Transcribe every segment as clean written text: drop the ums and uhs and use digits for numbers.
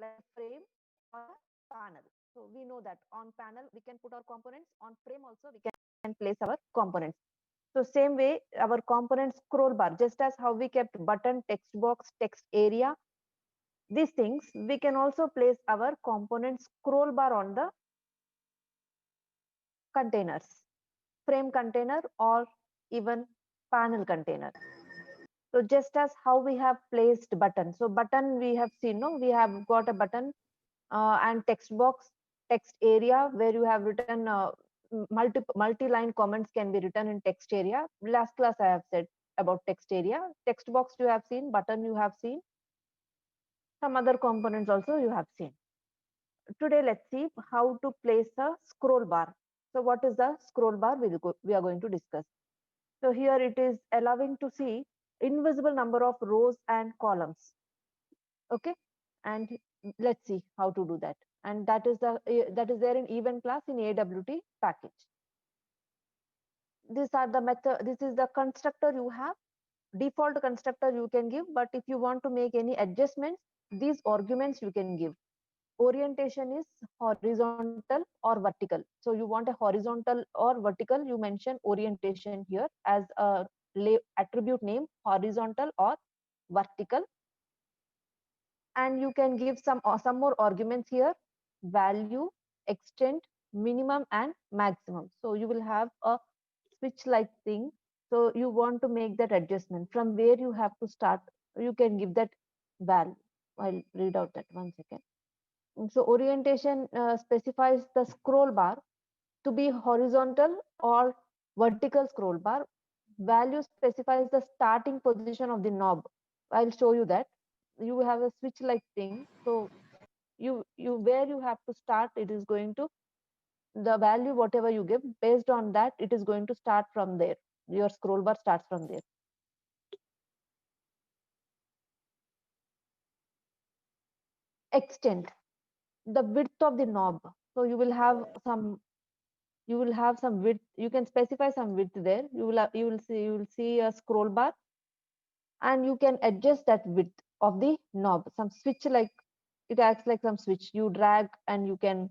like frame or a panel. So we know that on panel we can put our components, on frame also we can place our components. So same way our component scroll bar, just as how we kept button, text box, text area, these things we can also place our component scroll bar on the containers, frame container or even panel container. So just as how we have placed button, so button we have seen, no, we have got a button and text box, text area where you have written multi-line comments can be written in text area. Last class I have said about text area. Text box you have seen, button you have seen, some other components also you have seen. Today let's see how to place a scroll bar. So what is the scroll bar we are going to discuss. So here it is allowing to see invisible number of rows and columns. Okay, and let's see how to do that. And that is there in event class in AWT package. These are the method. This is the constructor you have. Default constructor you can give, but if you want to make any adjustments, these arguments you can give. Orientation is horizontal or vertical. So you want a horizontal or vertical, you mention orientation here as a attribute name, horizontal or vertical. And you can give some more arguments here: value, extent, minimum and maximum. So you will have a switch like thing. So you want to make that adjustment from where you have to start, you can give that value. I'll read out that 1 second. So orientation specifies the scroll bar to be horizontal or vertical scroll bar. Value specifies the starting position of the knob. I'll show you that. You have a switch like thing. So you where you have to start, it is going to, the value whatever you give, based on that it is going to start from there. Your scroll bar starts from there. Extent, the width of the knob. So you will have some width, you can specify some width there. You will see a scroll bar and you can adjust that width of the knob. Some switch, like it acts like some switch, you drag and you can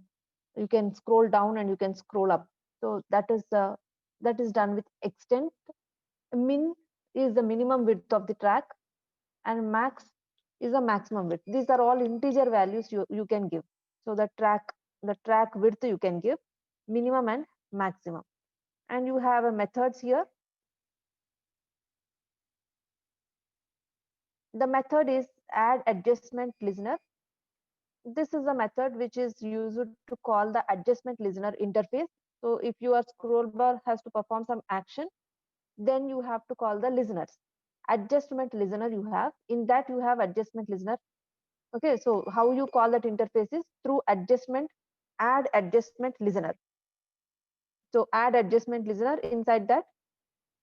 scroll down and you can scroll up. So that is done with extent. Min is the minimum width of the track and max is a maximum width. These are all integer values you can give. So the track width you can give minimum and maximum. And you have a methods here. The method is add adjustment listener. This is a method which is used to call the adjustment listener interface. So if your scroll bar has to perform some action, then you have to call the listeners. Adjustment listener you have, in that you have adjustment listener. Okay, so how you call that interface is through adjustment, add adjustment listener. So add adjustment listener, inside that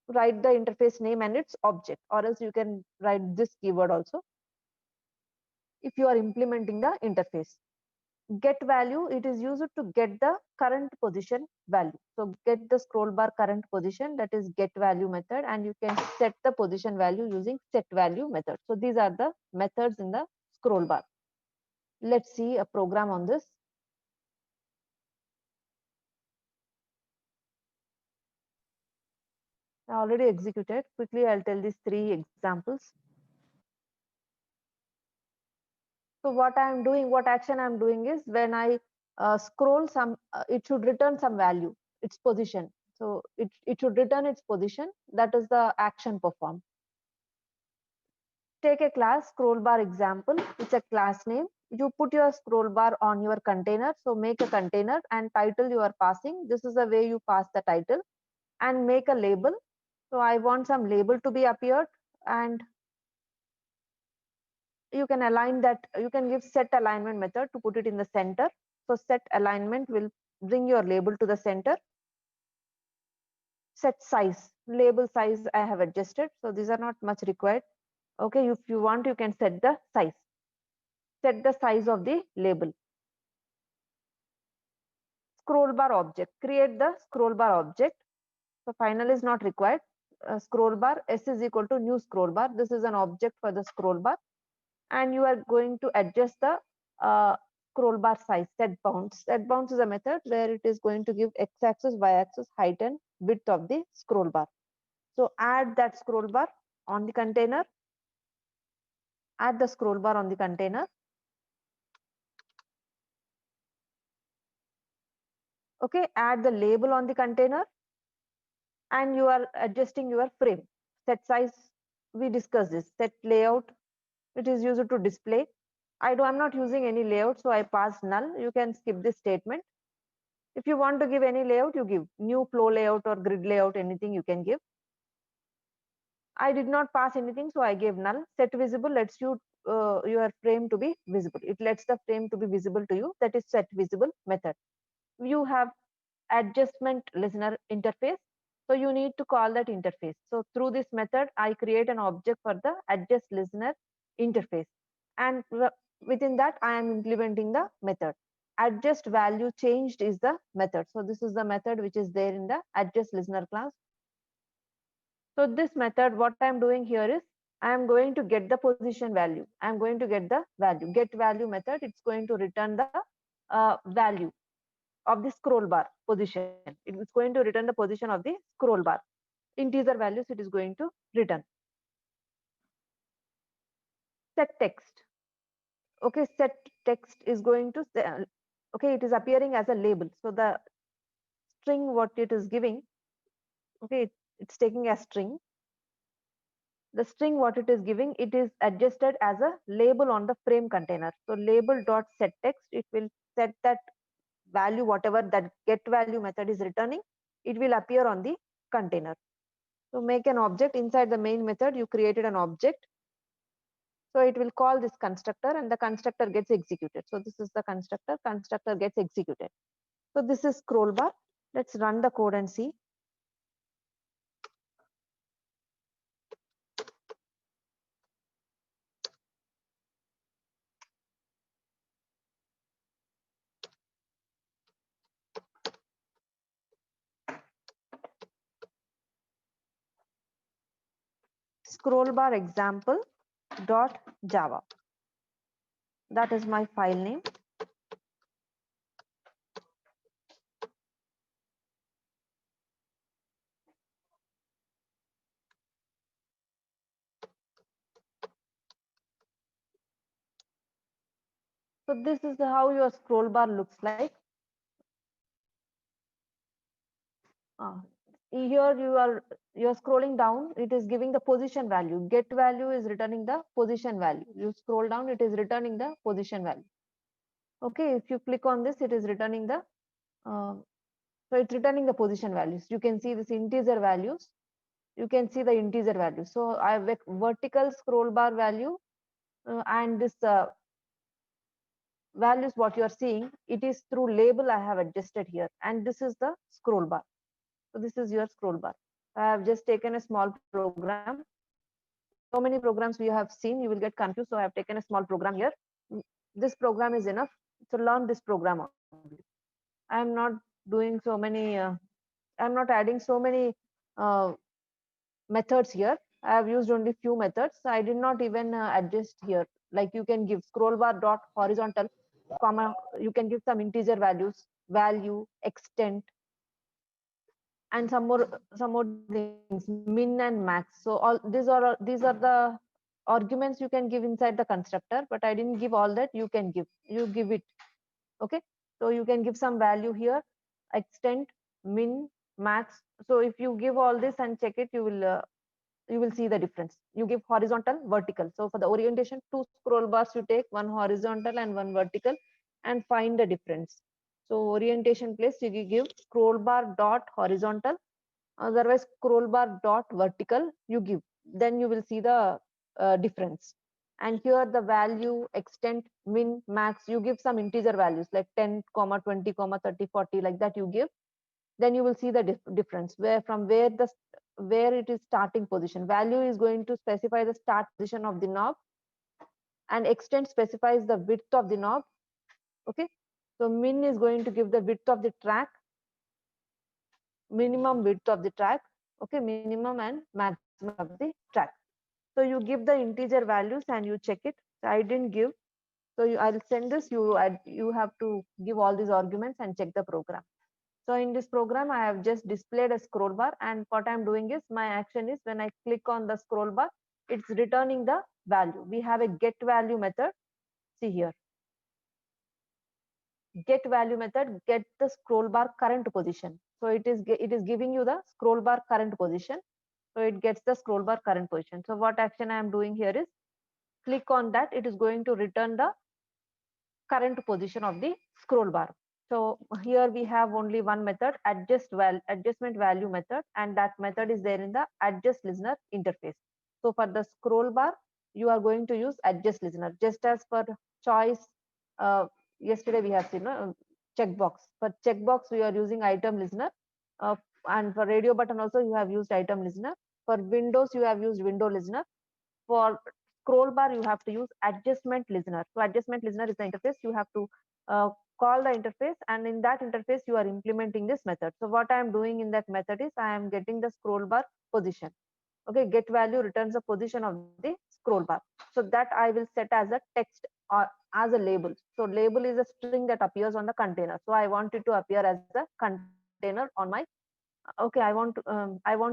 write the interface name and its object, or else you can write this keyword also if you are implementing the interface. Get value, it is used to get the current position value. So get the scroll bar current position, that is get value method, and you can set the position value using set value method. So these are the methods in the scroll bar. Let's see a program on this. I already executed. Quickly I'll tell these 3 examples. So what I am doing, what action I am doing is, when I scroll some, it should return some value, its position. So it should return its position. That is the action performed. Take a class scroll bar example. It's a class name. You put your scroll bar on your container. So make a container and title you are passing. This is the way you pass the title, and make a label. So I want some label to be appeared, and you can align that. You can give set alignment method to put it in the center. So set alignment will bring your label to the center. Set size, label size I have adjusted, so these are not much required. Okay, if you want, you can set the size. Set the size of the label. Scroll bar object, create the scroll bar object. So final is not required. Scroll bar s is equal to new scroll bar. This is an object for the scroll bar, and you are going to adjust the scroll bar size, set bounds. Set bounds is a method where it is going to give x-axis, y-axis, height and width of the scroll bar. So add that scroll bar on the container. Add the scroll bar on the container. Okay, add the label on the container, and you are adjusting your frame. Set size, we discussed this. Set layout, it is used to display. I'm not using any layout, so I pass null. You can skip this statement. If you want to give any layout, you give new flow layout or grid layout, anything you can give. I did not pass anything, so I gave null. Set visible lets you your frame to be visible. It lets the frame to be visible to you. That is set visible method. You have adjustment listener interface. So you need to call that interface. So through this method, I create an object for the adjust listener interface. And within that, I am implementing the method. Adjust value changed is the method. So this is the method which is there in the adjust listener class. So this method, what I'm doing here is I am going to get the position value. I'm going to get the value. Get value method, it's going to return the value of the scroll bar position. It is going to return the position of the scroll bar. Integer values it is going to return. Set text. Okay, set text is going to, okay, it is appearing as a label. So the string what it is giving, okay, it's taking a string. The string what it is giving, it is adjusted as a label on the frame container. So label dot set text, it will set that value, whatever that get value method is returning, it will appear on the container. So make an object inside the main method. You created an object. So it will call this constructor and the constructor gets executed. So this is the constructor. Constructor gets executed. So this is scroll bar. Let's run the code and see. Scroll bar example dot java. That is my file name. So this is how your scroll bar looks like. Here you're scrolling down, it is giving the position value. Get value is returning the position value. You scroll down, it is returning the position value. Okay, if you click on this, it is returning the so it's returning the position values. You can see this integer values. You can see the integer values. So I have a vertical scroll bar value and this values what you are seeing, it is through label I have adjusted here, and this is the scroll bar. So this is your scroll bar. I have just taken a small program. So many programs we have seen, you will get confused. So I have taken a small program here. This program is enough to learn this program only. I am not doing so many, I'm not adding so many methods here. I have used only few methods. I did not even adjust here. Like you can give scroll bar dot horizontal, comma, you can give some integer values, value, extent, and some more things, min and max. So all these are the arguments you can give inside the constructor, but I didn't give all that. You can give, you give it. Okay, so you can give some value here, extent, min, max. So if you give all this and check it, you will see the difference. You give horizontal, vertical. So for the orientation, 2 scroll bars you take, one horizontal and one vertical, and find the difference. So orientation place you give scroll bar dot horizontal, otherwise scroll bar dot vertical you give, then you will see the difference. And here the value, extent, min, max, you give some integer values like 10 comma 20 comma 30 40, like that you give. Then you will see the difference where from where it is starting position. Value is going to specify the start position of the knob, and extent specifies the width of the knob. Okay, so min is going to give the width of the track, minimum width of the track. Okay, minimum and maximum of the track. So you give the integer values and you check it. So I didn't give. So I'll send this, you have to give all these arguments and check the program. So in this program, I have just displayed a scroll bar, and what I'm doing is my action is when I click on the scroll bar, it's returning the value. We have a get value method. See here, get value method, get the scroll bar current position. So it is giving you the scroll bar current position. So it gets the scroll bar current position. So what action I am doing here is click on that. It is going to return the current position of the scroll bar. So here we have only one method, adjustment value method, and that method is there in the adjust listener interface. So for the scroll bar, you are going to use adjust listener, just as for choice. Yesterday we have seen checkbox. For checkbox, we are using item listener, uh, and for radio button also you have used item listener. For Windows, you have used window listener. For scroll bar, you have to use adjustment listener. So adjustment listener is the interface. You have to uh, call the interface, and in that interface you are implementing this method. So what I am doing in that method is I am getting the scroll bar position. Okay, get value returns the position of the scroll bar. So that I will set as a text or as a label. So label is a string that appears on the container. So I want it to appear as a container on my okay, I want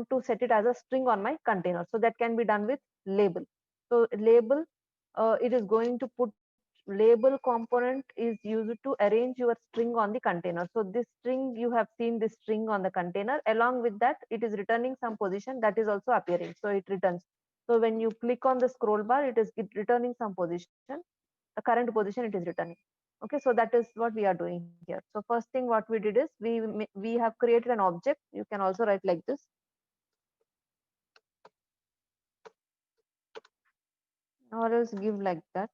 to set it as a string on my container. So that can be done with label. So label, it is going to put label component is used to arrange your string on the container. So this string, you have seen this string on the container. Along with that, it is returning some position that is also appearing. So it returns. So when you click on the scroll bar, it returning some position, the current position it is returning. Okay, so that is what we are doing here. So first thing what we did is we have created an object. You can also write like this, or else give like that.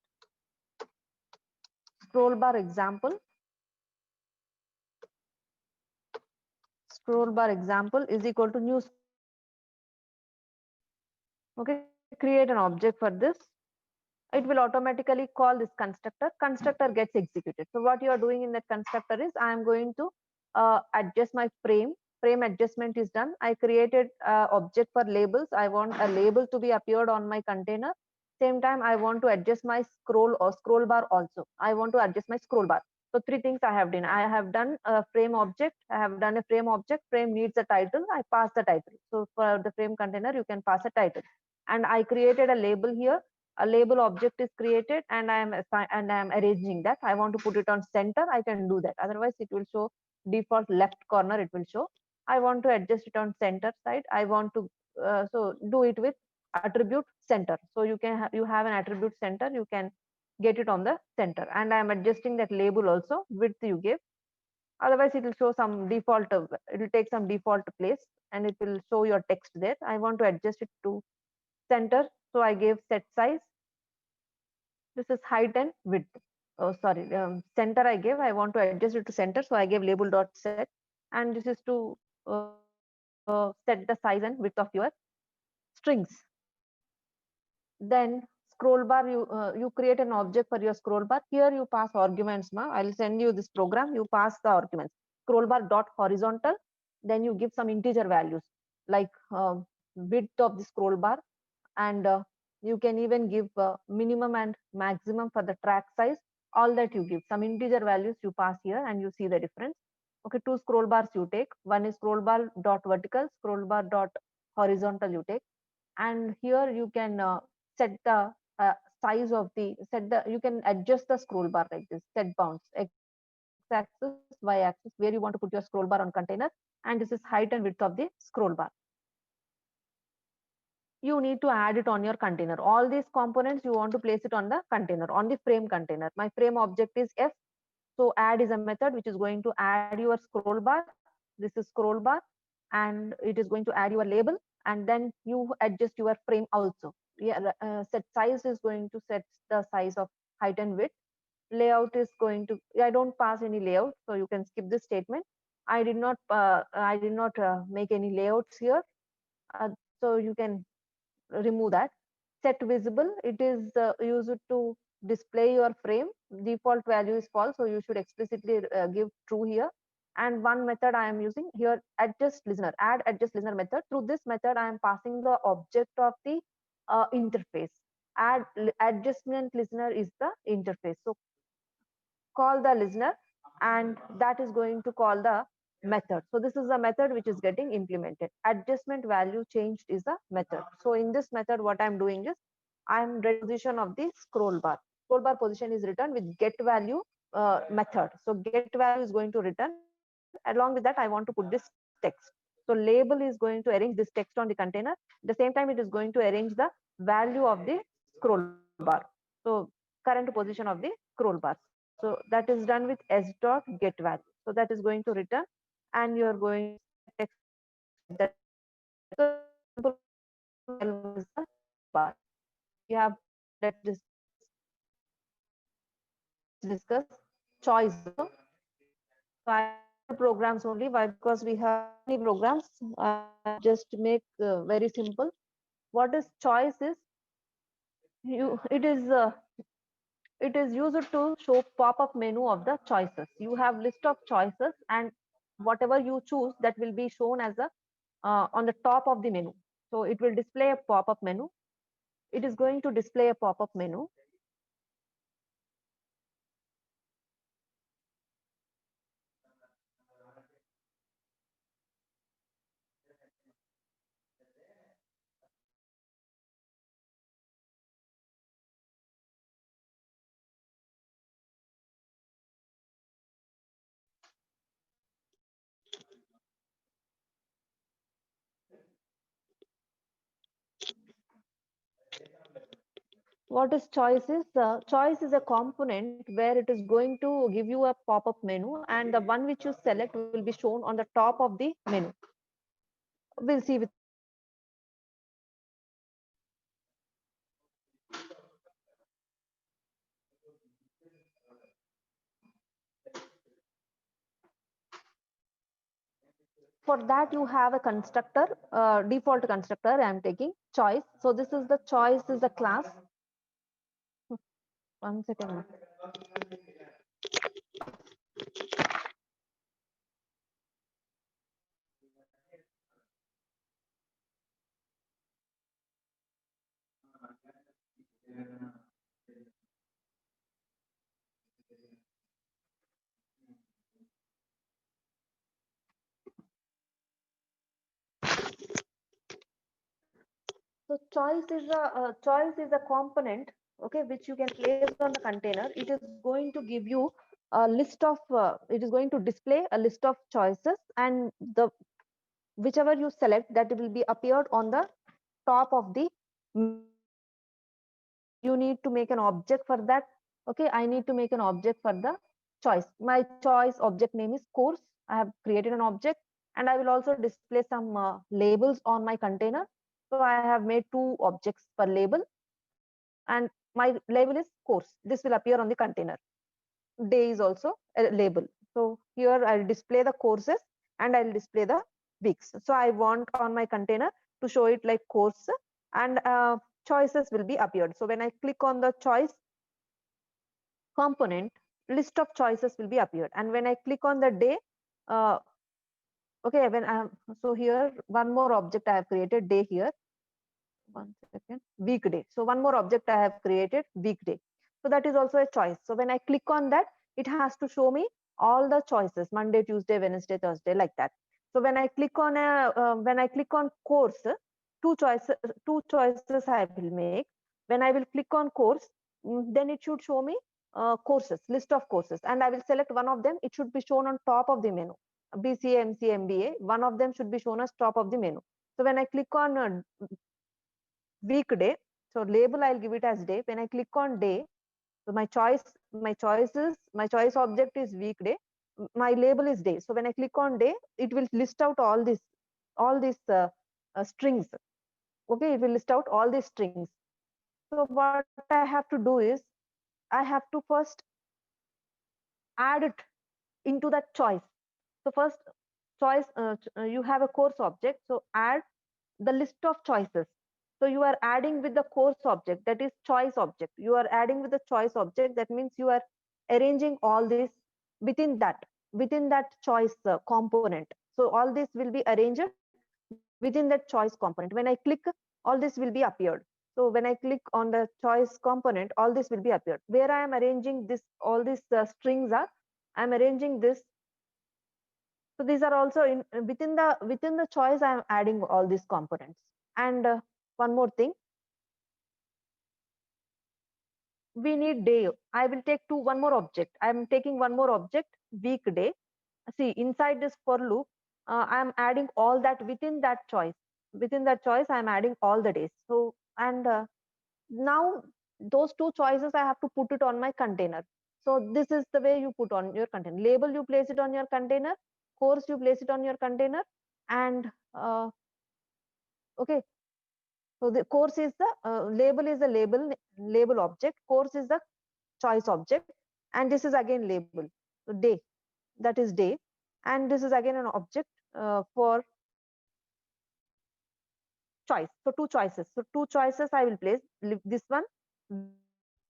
Scroll bar example. Scroll bar example is equal to new scroll bar. Okay, create an object for this. It will automatically call this constructor. Constructor gets executed. So what you are doing in that constructor is I am going to adjust my frame adjustment is done. I created object for labels. I want a label to be appeared on my container. Same time I want to adjust my scroll or scroll bar also. I want to adjust my scroll bar. So three things I have done. I have done a frame object. I have done a frame object. Frame needs a title. I pass the title. So for the frame container, you can pass a title. And I created a label here. A label object is created, and I am arranging that. I want to put it on center. I can do that. Otherwise, it will show default left corner. It will show. I want to adjust it on center side. I want to so do it with attribute center. So you have an attribute center. You can get it on the center, and I am adjusting that label also width you give. Otherwise, it will show some default. It will take some default place, and it will show your text there. I want to adjust it to center. So I gave set size. This is height and width. Oh, sorry, center I gave. I want to adjust it to center. So I gave label dot set. And this is to set the size and width of your strings. Then scroll bar, you create an object for your scroll bar. Here you pass arguments. I'll send you this program. You pass the arguments. Scroll bar dot horizontal. Then you give some integer values like width of the scroll bar, and you can even give minimum and maximum for the track size. All that you give some integer values you pass here, and you see the difference. Okay, two scroll bars you take. One is scroll bar dot vertical, scroll bar dot horizontal you take. And here you can set the size of the set the you can adjust the scroll bar like this. Set bounds, x axis, y axis, where you want to put your scroll bar on container, and this is height and width of the scroll bar. You need to add it on your container. All these components you want to place it on the container, on the frame container. My frame object is f. So add is a method which is going to add your scroll bar. This is scroll bar, and it is going to add your label, and then you adjust your frame also. Yeah, set size is going to set the size of height and width. Layout is going to, I don't pass any layout, so you can skip this statement. I did not make any layouts here, so you can remove that. Set visible, it is used to display your frame. Default value is false, so you should explicitly give true here. And one method I am using here, adjust listener, add adjust listener method. Through this method I am passing the object of the interface. adjustment listener is the interface. So call the listener, and that is going to call the method. So this is the method which is getting implemented. Adjustment value changed is the method. So in this method, what I'm doing is I'm position of the scroll bar. Scroll bar position is written with get value method. So get value is going to return. Along with that, I want to put this text. So label is going to arrange this text on the container. At the same time, it is going to arrange the value of the scroll bar. So current position of the scroll bar. So that is done with s dot get value. So that is going to return, and you are going to text that so simple is the bar. We have, let's discuss choice also. So I have two programs only. Why? Because we have many programs. I just make very simple. What is choice is you it is used to show pop-up menu of the choices. You have list of choices, and whatever you choose, that will be shown as a on the top of the menu. So it will display a pop-up menu. It is going to display a pop-up menu. What is choice is? Choice is a component where it is going to give you a pop-up menu, and the one which you select will be shown on the top of the menu. We'll see with for that you have a constructor, default constructor. I'm taking choice. So this is the choice is a class. One second. So choice is a component, okay, which you can place on the container. It is going to give you a list of. It is going to display a list of choices, and the whichever you select, that will be appeared on the top of the menu. You need to make an object for that. Okay, I need to make an object for the choice. My choice object name is course. I have created an object, and I will also display some labels on my container. So I have made two objects per label, and my label is course. This will appear on the container. Day is also a label. So here I'll display the courses, and I'll display the weeks. So I want on my container to show it like course, and choices will be appeared. So when I click on the choice component, list of choices will be appeared. And when I click on the day, uh, okay, when I so here one more object I have created day here. One second, weekday. So one more object I have created weekday. So that is also a choice. So when I click on that, it has to show me all the choices: Monday, Tuesday, Wednesday, Thursday, like that. So when I click on course, two choices I will make. When I will click on course, then it should show me courses, list of courses, and I will select one of them. It should be shown on top of the menu. BCA, MCA, MBA, one of them should be shown as top of the menu. So when I click on weekday, so label I'll give it as day. When I click on day, so my choice object is weekday, my label is day. So when I click on day, it will list out all these strings. Okay, it will list out all these strings. So what I have to do is I have to first add it into that choice. So first choice, you have a course object, so add the list of choices. So you are adding with the course object, that is choice object. You are adding with the choice object, that means you are arranging all this within that choice component. So all this will be arranged within that choice component. When I click, all this will be appeared. So when I click on the choice component, all this will be appeared. Where I am arranging this, all these strings are, I am arranging this. So these are also in within the choice. I am adding all these components. And one more thing, we need day. I will take one more object. I am taking one more object, weekday. See, inside this for loop, I am adding all that within that choice. Within that choice, I am adding all the days. So, and now those two choices I have to put it on my container. So this is the way you put on your container. Label, you place it on your container. Course, you place it on your container. And okay, so the course is the label is the label object. Course is the choice object, and this is again label. So day, that is day, and this is again an object for choice. So two choices. So two choices I will place, this one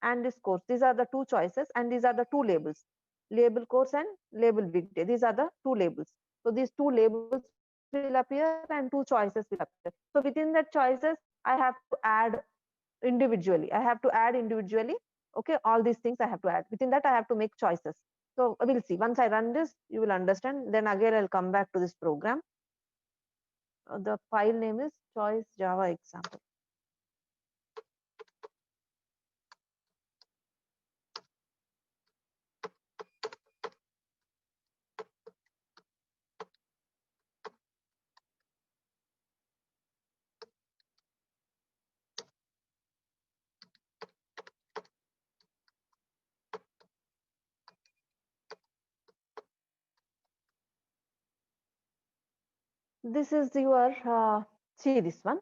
and this course. These are the two choices, and these are the two labels, label course and label weekday. These are the two labels. So these two labels will appear and two choices will appear. So within that choices, I have to add individually. I have to add individually. Okay, all these things I have to add. Within that, I have to make choices. So we'll see. Once I run this, you will understand. Then again, I'll come back to this program. The file name is choice Java example. This is your, see this one.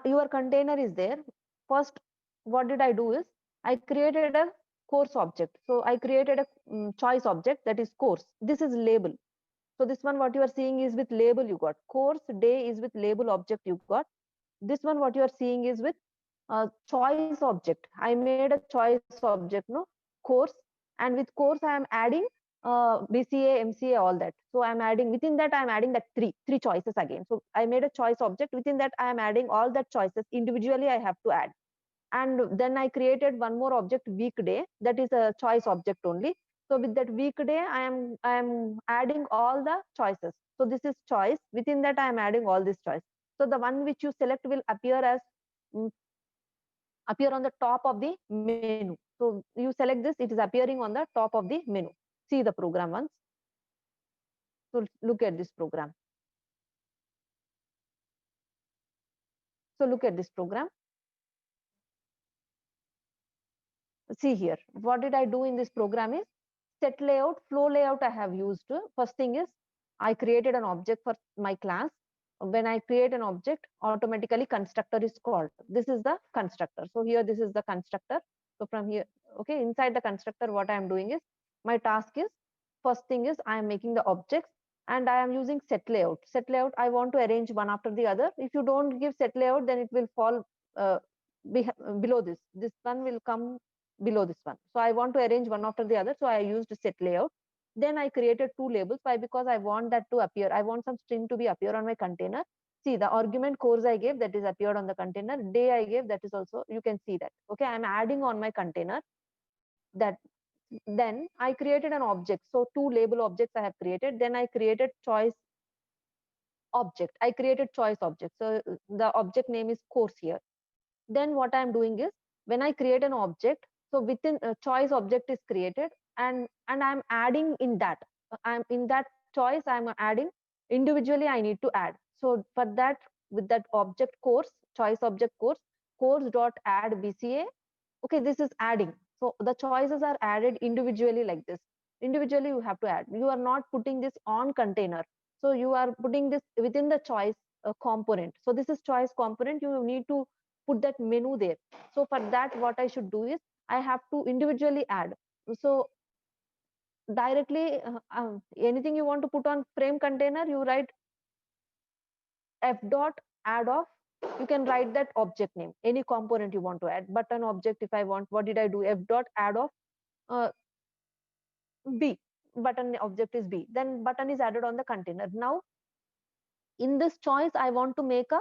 Your container is there. First, what did I do is, I created a course object. So I created a choice object, that is course. This is label. So this one, what you are seeing is with label you got. Course day is with label object you got. This one, what you are seeing is with choice object. I made a choice object, no, course, and with course I am adding BCA, MCA, all that. So I'm adding, within that I'm adding that three choices again. So I made a choice object. Within that I am adding all that choices individually. I have to add, and then I created one more object, weekday. That is a choice object only. So with that weekday, I am adding all the choices. So this is choice. Within that I am adding all these choice. So the one which you select will appear as appear on the top of the menu. So you select this, it is appearing on the top of the menu. See the program once. So look at this program. So look at this program. See here, what did I do in this program is, set layout, flow layout I have used. First thing is, I created an object for my class. When I create an object, automatically constructor is called. This is the constructor. So here, this is the constructor. So from here, okay, inside the constructor, what I am doing is, my task is, first thing is, I am making the objects, and I am using set layout. Set layout, I want to arrange one after the other. If you don't give set layout, then it will fall uh, below this. This one will come below this one. So I want to arrange one after the other. So I used set layout. Then I created two labels. Why? Because I want that to appear. I want some string to be appear on my container. See the argument course I gave, that is appeared on the container. Day I gave, that is also, you can see that. Okay, I'm adding on my container that. Then I created an object. So two label objects I have created. Then I created choice object. I created choice object. So the object name is course here. Then what I'm doing is, when I create an object, so within choice object is created, and I'm adding in that. I'm in that choice, I'm adding individually. I need to add. So for that, with that object course, choice object course dot add BCA. Okay, this is adding. So the choices are added individually like this. Individually you have to add. You are not putting this on container. So you are putting this within the choice component. So this is choice component. You need to put that menu there. So for that, what I should do is, I have to individually add. So directly, anything you want to put on frame container, you write f dot add of. You can write that object name, any component you want to add. Button object, if I want, what did I do? F dot add of uh, b. Button object is b. Then button is added on the container. Now in this choice, I want to make a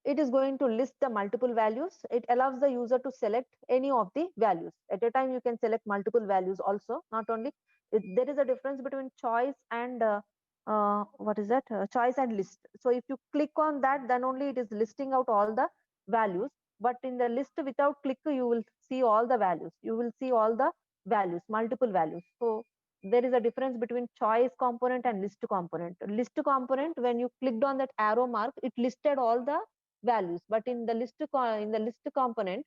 it is going to list the multiple values. It allows the user to select any of the values. At a time, you can select multiple values also. Not only, there is a difference between choice and what is that? Choice and list. So if you click on that, then only it is listing out all the values. But in the list without click, you will see all the values. You will see all the values, multiple values. So there is a difference between choice component and list component. List component, when you clicked on that arrow mark, it listed all the values, but in the list component,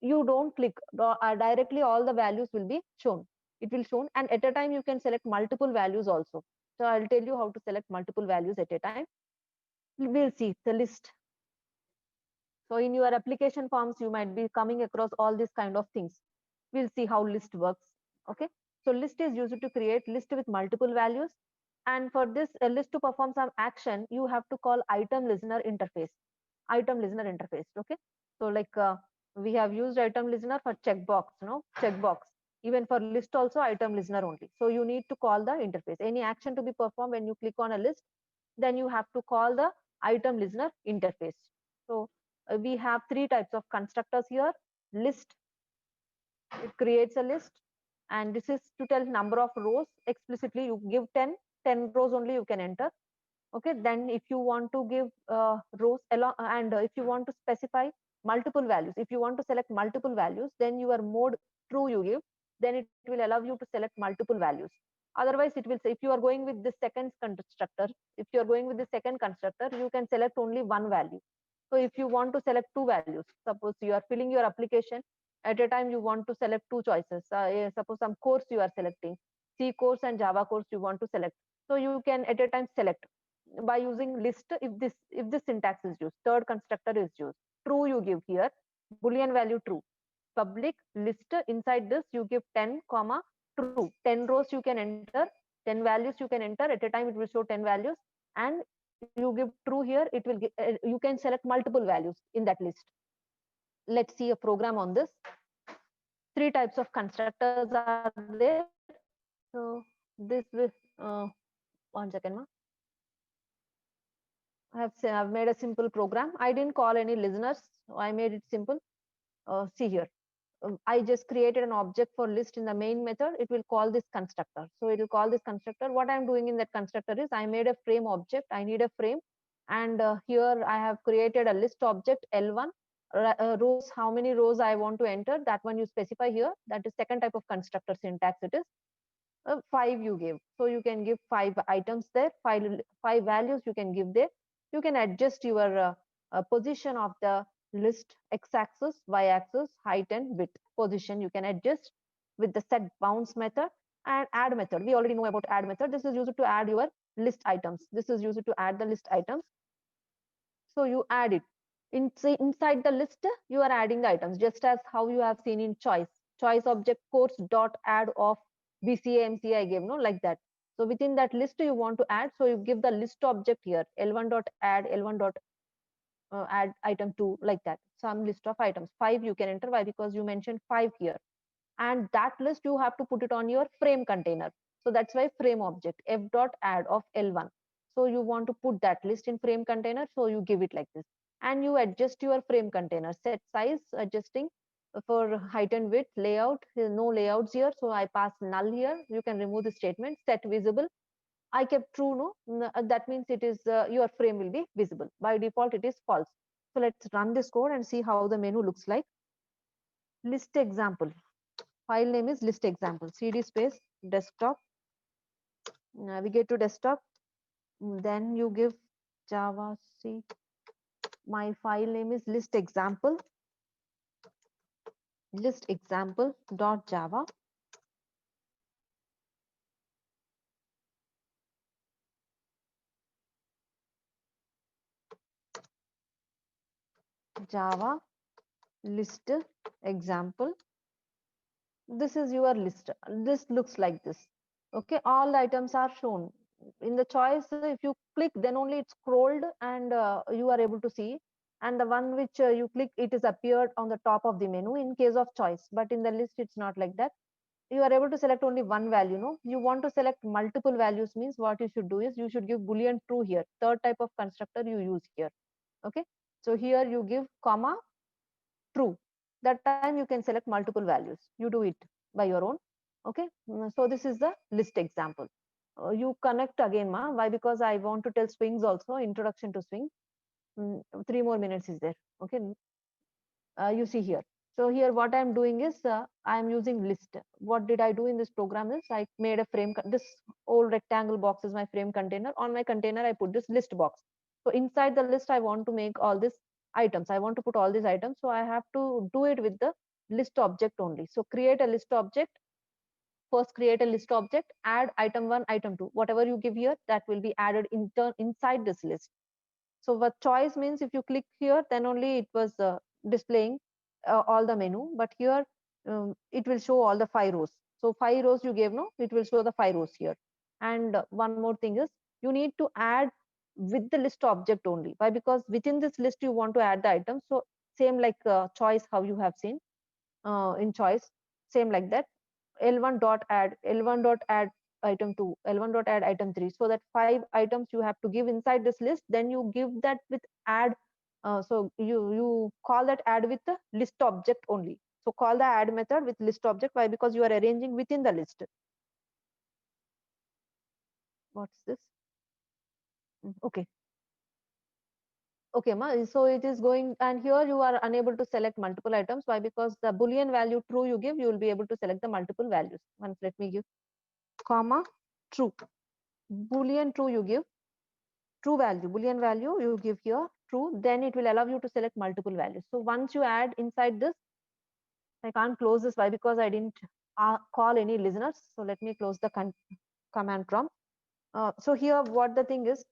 you don't click directly, all the values will be shown. It will shown, and at a time you can select multiple values also. So I'll tell you how to select multiple values at a time. We'll see the list. So in your application forms, you might be coming across all these kind of things. We'll see how list works. Okay, so list is used to create list with multiple values, and for this a list to perform some action, you have to call item listener interface. Item listener interface. Okay, so like we have used item listener for checkbox, checkbox. Even for list also, item listener only. So you need to call the interface. Any action to be performed when you click on a list, then you have to call the item listener interface. So we have three types of constructors here. List, it creates a list, and this is to tell number of rows. Explicitly you give 10 rows only you can enter. Okay, then if you want to give rows along, and if you want to specify multiple values, if you want to select multiple values, then your mode true you give, then it will allow you to select multiple values. Otherwise it will say, if you are going with the second constructor, if you are going with the second constructor, you can select only one value. So if you want to select two values, suppose you are filling your application, at a time you want to select two choices. Suppose some course you are selecting, C course and Java course you want to select, so you can at a time select by using list. If this syntax is used, third constructor is used. True you give here, boolean value true. Public list, inside this you give 10 comma true. 10 rows you can enter, 10 values you can enter. At a time it will show 10 values, and you give true here, it will give, you can select multiple values in that list. Let's see a program on this. Three types of constructors are there. So this will one second, ma. I've made a simple program. I didn't call any listeners. I made it simple. See here. I just created an object for list in the main method. It will call this constructor. So it will call this constructor. What I'm doing in that constructor is I made a frame object. I need a frame. And here I have created a list object L1. Rows, how many rows I want to enter, that one you specify here. That is second type of constructor syntax it is. 5 you give, so you can give 5 items there, five values you can give there. You can adjust your position of the list, x-axis, y-axis, height and width. Position you can adjust with the set bounds method. And add method, we already know about add method. This is used to add your list items. This is used to add the list items. So you add it inside the list. You are adding the items just as how you have seen in choice object course dot add of BCA MCA I gave, no, like that. So within that list you want to add, so you give the list object here, L1 dot add, L1 dot add item 2, like that. Some list of items, 5 you can enter. Why? Because you mentioned 5 here, and that list you have to put it on your frame container. So that's why frame object f dot add of L1. So you want to put that list in frame container, so you give it like this, and you adjust your frame container. Set size, adjusting for height and width. Layout, no layouts here, so I pass null here. You can remove the statement. Set visible, I kept true, no. That means it is your frame will be visible. By default it is false. So let's run this code and see how the menu looks like. List example, file name is list example. Cd space desktop, navigate to desktop, then you give java c. My file name is list example dot java. Java list example. This is your list. This looks like this. Okay, all the items are shown in the choice. If you click, then only it's scrolled, and you are able to see. And the one which you click, it is appeared on the top of the menu in case of choice. But in the list, it's not like that. You are able to select only one value. No, you want to select multiple values, means what you should do is you should give boolean true here. Third type of constructor you use here. Okay, So here you give comma true. That time you can select multiple values. You do it by your own. Okay. So this is the list example. You connect again, ma. Why? Because I want to tell swings also. Introduction to swing. 3 more minutes is there. Okay. You see here. So here what I'm doing is I'm using list. What did I do in this program is I made a frame. This old rectangle box is my frame container. On my container, I put this list box. So inside the list, I want to make all these items. I want to put all these items. So I have to do it with the list object only. So create a list object. First create a list object, add item 1, item 2. Whatever you give here, that will be added inside this list. So what choice means, if you click here, then only it was displaying all the menu. But here it will show all the 5 rows. So 5 rows you gave, no, it will show the 5 rows here. And one more thing is you need to add with the list object only. Why? Because within this list you want to add the items. So same like choice, how you have seen in choice, same like that. L1 dot add, L1 dot add item 2, L1 dot add item 3. So that 5 items you have to give inside this list. Then you give that with add. So you call that add with the list object only. So call the add method with list object. Why? Because you are arranging within the list. What's this? Okay. Okay, ma. So it is going, and here you are unable to select multiple items. Why? Because the Boolean value true you give, you will be able to select the multiple values. Once let me give comma true. Boolean true you give, true value, Boolean value you give here true, then it will allow you to select multiple values. So once you add inside this, I can't close this. Why? Because I didn't call any listeners. So let me close the command prompt. So here what the thing is,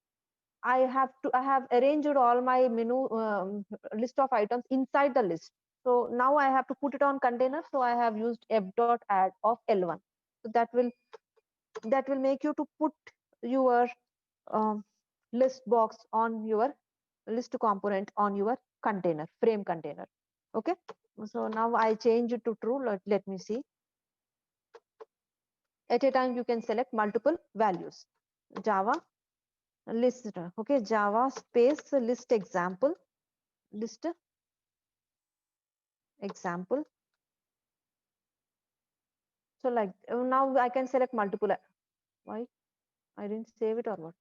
I have arranged all my menu list of items inside the list. So now I have to put it on container. So I have used f dot add of L1. So that will make you to put your um, list box on your list component on your container, frame container. Okay. So now I change it to true. Let me see. At a time you can select multiple values. Java list. Okay. Java space list example. List example. So like now I can select multiple. Why? I didn't save it or what?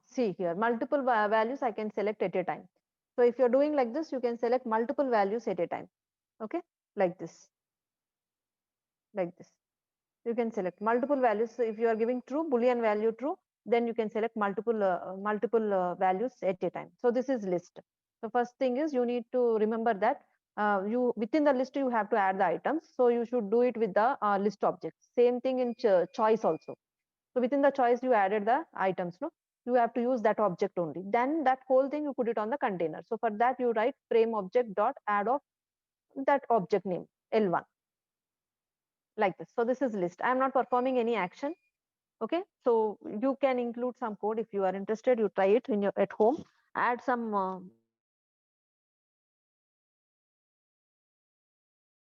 See here, multiple values I can select at a time. So if you're doing like this, you can select multiple values at a time. Okay, like this, like this. You can select multiple values. So if you are giving true, Boolean value true, then you can select multiple values at a time. So this is list. The first thing is you need to remember that you within the list you have to add the items. So you should do it with the list object. Same thing in choice also. So within the choice you added the items, no? You have to use that object only. Then that whole thing you put it on the container. So for that you write frame object dot add of that object name L1, like this. So this is list. I am not performing any action. Okay. So you can include some code if you are interested. You try it in your at home. Add some